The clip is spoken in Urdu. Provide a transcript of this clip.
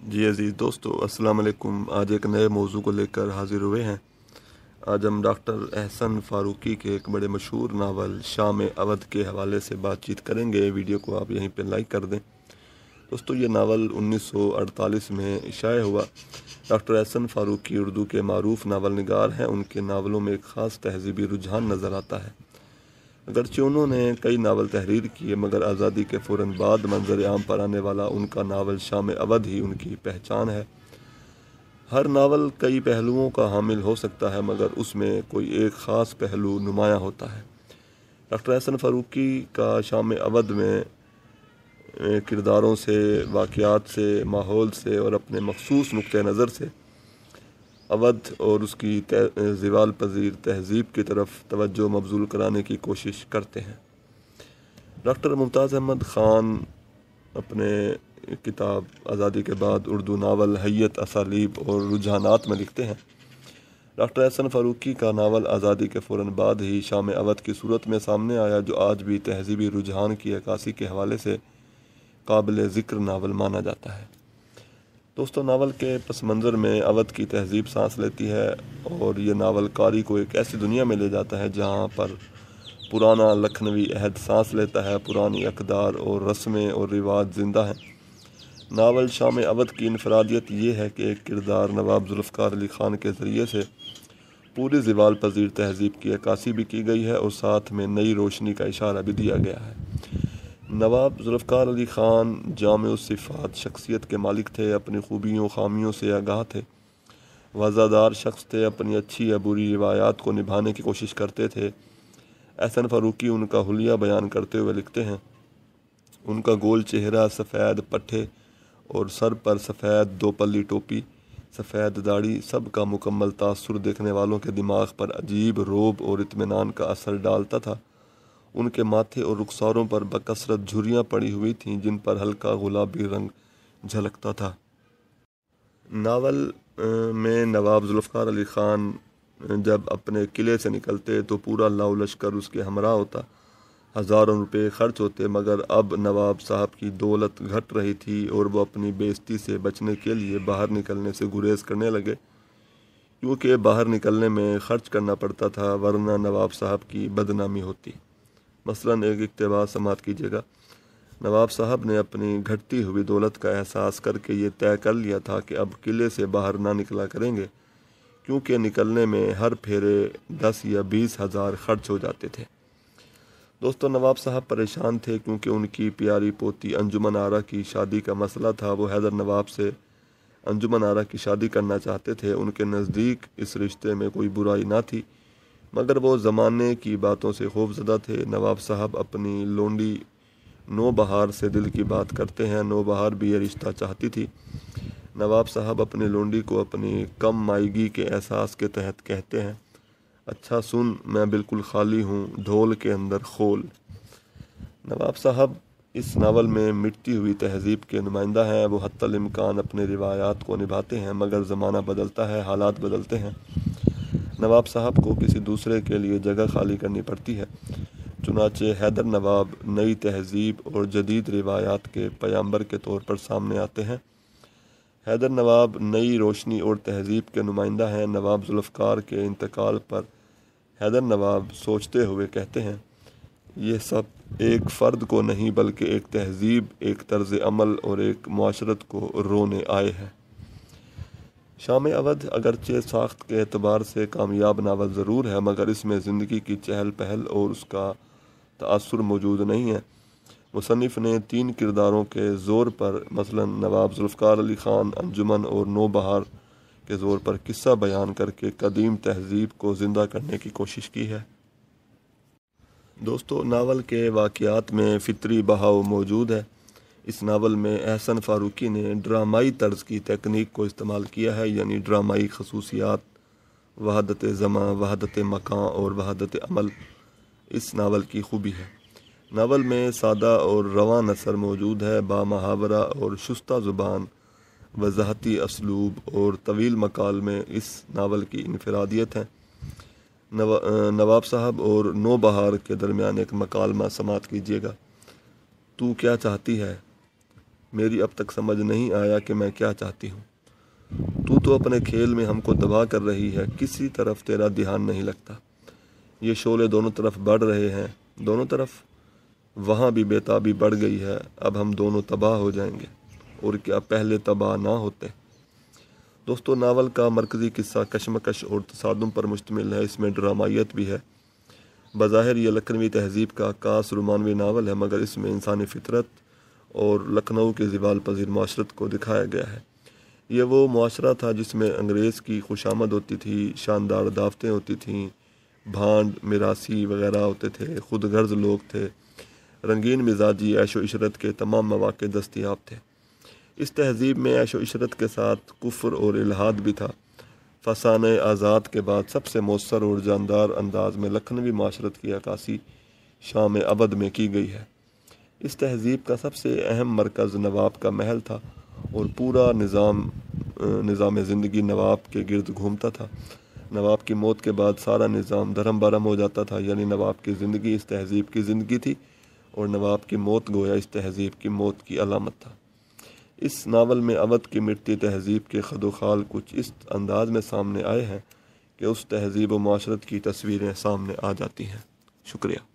جی عزیز دوستو، السلام علیکم۔ آج ایک نئے موضوع کو لے کر حاضر ہوئے ہیں۔ آج ہم ڈاکٹر احسن فاروقی کے ایک بڑے مشہور ناول شام اودھ کے حوالے سے بات چیت کریں گے۔ ویڈیو کو آپ یہیں پہ لائک کر دیں۔ دوستو، یہ ناول 1948 میں شائع ہوا۔ ڈاکٹر احسن فاروقی اردو کے معروف ناول نگار ہیں۔ ان کے ناولوں میں ایک خاص تہذیبی رجحان نظر آتا ہے۔ اگرچہ انہوں نے کئی ناول تحریر کیے، مگر آزادی کے فوراً بعد منظر عام پر آنے والا ان کا ناول شام اودھ ہی ان کی پہچان ہے۔ ہر ناول کئی پہلوؤں کا حامل ہو سکتا ہے، مگر اس میں کوئی ایک خاص پہلو نمایاں ہوتا ہے۔ ڈاکٹر احسن فاروقی کا شام اودھ میں کرداروں سے، واقعات سے، ماحول سے اور اپنے مخصوص نقطہ نظر سے اودھ اور اس کی زوال پذیر تہذیب کی طرف توجہ مبذول کرانے کی کوشش کرتے ہیں۔ ڈاکٹر ممتاز احمد خان اپنے کتاب آزادی کے بعد اردو ناول حیت، اسالیب اور رجحانات میں لکھتے ہیں، ڈاکٹر احسن فاروقی کا ناول آزادی کے فوراً بعد ہی شام اودھ کی صورت میں سامنے آیا، جو آج بھی تہذیبی رجحان کی عکاسی کے حوالے سے قابل ذکر ناول مانا جاتا ہے۔ دوستو، ناول کے پس منظر میں اودھ کی تہذیب سانس لیتی ہے، اور یہ ناول قاری کو ایک ایسی دنیا میں لے جاتا ہے جہاں پر پرانا لکھنوی عہد سانس لیتا ہے، پرانی اقدار اور رسمیں اور رواج زندہ ہیں۔ ناول شام اودھ کی انفرادیت یہ ہے کہ ایک کردار نواب ذوالفقار علی خان کے ذریعے سے پوری زوال پذیر تہذیب کی عکاسی بھی کی گئی ہے، اور ساتھ میں نئی روشنی کا اشارہ بھی دیا گیا ہے۔ نواب ذوالفقار علی خان جامع الصفات شخصیت کے مالک تھے، اپنی خوبیوں خامیوں سے آگاہ تھے، وزادار شخص تھے، اپنی اچھی یا بری روایات کو نبھانے کی کوشش کرتے تھے۔ احسن فاروقی ان کا حلیہ بیان کرتے ہوئے لکھتے ہیں، ان کا گول چہرہ، سفید پٹھے اور سر پر سفید دوپلی ٹوپی، سفید داڑھی، سب کا مکمل تاثر دیکھنے والوں کے دماغ پر عجیب رعب اور اطمینان کا اثر ڈالتا تھا۔ ان کے ماتھے اور رخساروں پر بکثرت جھریاں پڑی ہوئی تھیں، جن پر ہلکا گلابی رنگ جھلکتا تھا۔ ناول میں نواب ذوالفقار علی خان جب اپنے قلعے سے نکلتے تو پورا لاؤ لشکر اس کے ہمراہ ہوتا، ہزاروں روپے خرچ ہوتے، مگر اب نواب صاحب کی دولت گھٹ رہی تھی اور وہ اپنی بے عزتی سے بچنے کے لیے باہر نکلنے سے گریز کرنے لگے، کیونکہ باہر نکلنے میں خرچ کرنا پڑتا تھا، ورنہ نواب صاحب کی بدنامی ہوتی۔ مثلاً ایک اقتباس سماعت کیجیے گا۔ نواب صاحب نے اپنی گھٹتی ہوئی دولت کا احساس کر کے یہ طے کر لیا تھا کہ اب قلعے سے باہر نہ نکلا کریں گے، کیونکہ نکلنے میں ہر پھیرے 10 یا 20 ہزار خرچ ہو جاتے تھے۔ دوستو، نواب صاحب پریشان تھے، کیونکہ ان کی پیاری پوتی انجمن آرا کی شادی کا مسئلہ تھا۔ وہ حیدر نواب سے انجمن آرا کی شادی کرنا چاہتے تھے۔ ان کے نزدیک اس رشتے میں کوئی برائی نہ تھی، مگر وہ زمانے کی باتوں سے خوف زدہ تھے۔ نواب صاحب اپنی لونڈی نوبہار سے دل کی بات کرتے ہیں۔ نوبہار بھی یہ رشتہ چاہتی تھی۔ نواب صاحب اپنی لونڈی کو اپنی کم مائیگی کے احساس کے تحت کہتے ہیں، اچھا سن، میں بالکل خالی ہوں، ڈھول کے اندر خول۔ نواب صاحب اس ناول میں مٹتی ہوئی تہذیب کے نمائندہ ہیں۔ وہ حتی الامکان اپنے روایات کو نبھاتے ہیں، مگر زمانہ بدلتا ہے، حالات بدلتے ہیں۔ نواب صاحب کو کسی دوسرے کے لیے جگہ خالی کرنی پڑتی ہے، چنانچہ حیدر نواب نئی تہذیب اور جدید روایات کے پیامبر کے طور پر سامنے آتے ہیں۔ حیدر نواب نئی روشنی اور تہذیب کے نمائندہ ہیں۔ نواب ذوالفقار کے انتقال پر حیدر نواب سوچتے ہوئے کہتے ہیں، یہ سب ایک فرد کو نہیں بلکہ ایک تہذیب، ایک طرز عمل اور ایک معاشرت کو رونے آئے ہے۔ شام اودھ اگرچہ ساخت کے اعتبار سے کامیاب ناول ضرور ہے، مگر اس میں زندگی کی چہل پہل اور اس کا تأثر موجود نہیں ہے۔ مصنف نے 3 کرداروں کے زور پر، مثلا نواب ذوالفقار علی خان، انجمن اور نوبہار کے زور پر قصہ بیان کر کے قدیم تہذیب کو زندہ کرنے کی کوشش کی ہے۔ دوستو، ناول کے واقعات میں فطری بہاؤ موجود ہے۔ اس ناول میں احسن فاروقی نے ڈرامائی طرز کی تکنیک کو استعمال کیا ہے، یعنی ڈرامائی خصوصیات، وحدت زمان، وحدت مکان اور وحدت عمل اس ناول کی خوبی ہے۔ ناول میں سادہ اور رواں نثر موجود ہے، با محاورہ اور شستہ زبان، وضاحتی اسلوب اور طویل مکالمے اس ناول کی انفرادیت ہیں۔ نواب صاحب اور نوبہار کے درمیان ایک مکالمہ سماعت کیجیے گا۔ تو کیا چاہتی ہے؟ میری اب تک سمجھ نہیں آیا کہ میں کیا چاہتی ہوں۔ تو اپنے کھیل میں ہم کو تباہ کر رہی ہے، کسی طرف تیرا دھیان نہیں لگتا۔ یہ شعلے دونوں طرف بڑھ رہے ہیں، دونوں طرف۔ وہاں بھی بےتابی بڑھ گئی ہے، اب ہم دونوں تباہ ہو جائیں گے، اور کیا پہلے تباہ نہ ہوتے؟ دوستو، ناول کا مرکزی قصہ کشمکش اور تصادم پر مشتمل ہے، اس میں ڈرامائیت بھی ہے۔ بظاہر یہ لکھنوی تہذیب کا عکاس رومانوی ناول ہے، مگر اس میں انسانی فطرت اور لکھنؤ کے زوال پذیر معاشرت کو دکھایا گیا ہے۔ یہ وہ معاشرہ تھا جس میں انگریز کی خوشامد ہوتی تھی، شاندار دعوتیں ہوتی تھیں، بھانڈ میراثی وغیرہ ہوتے تھے، خود غرض لوگ تھے، رنگین مزاجی عیش و عشرت کے تمام مواقع دستیاب تھے۔ اس تہذیب میں عیش و عشرت کے ساتھ کفر اور الحاد بھی تھا۔ فسانہ آزاد کے بعد سب سے مؤثر اور جاندار انداز میں لکھنوی معاشرت کی عکاسی شام اودھ میں کی گئی ہے۔ اس تہذیب کا سب سے اہم مرکز نواب کا محل تھا، اور پورا نظام زندگی نواب کے گرد گھومتا تھا۔ نواب کی موت کے بعد سارا نظام دھرم برہم ہو جاتا تھا، یعنی نواب کی زندگی اس تہذیب کی زندگی تھی، اور نواب کی موت گویا اس تہذیب کی موت کی علامت تھا۔ اس ناول میں اودھ کی مٹتی تہذیب کے خد و خال کچھ اس انداز میں سامنے آئے ہیں کہ اس تہذیب و معاشرت کی تصویریں سامنے آ جاتی ہیں۔ شکریہ۔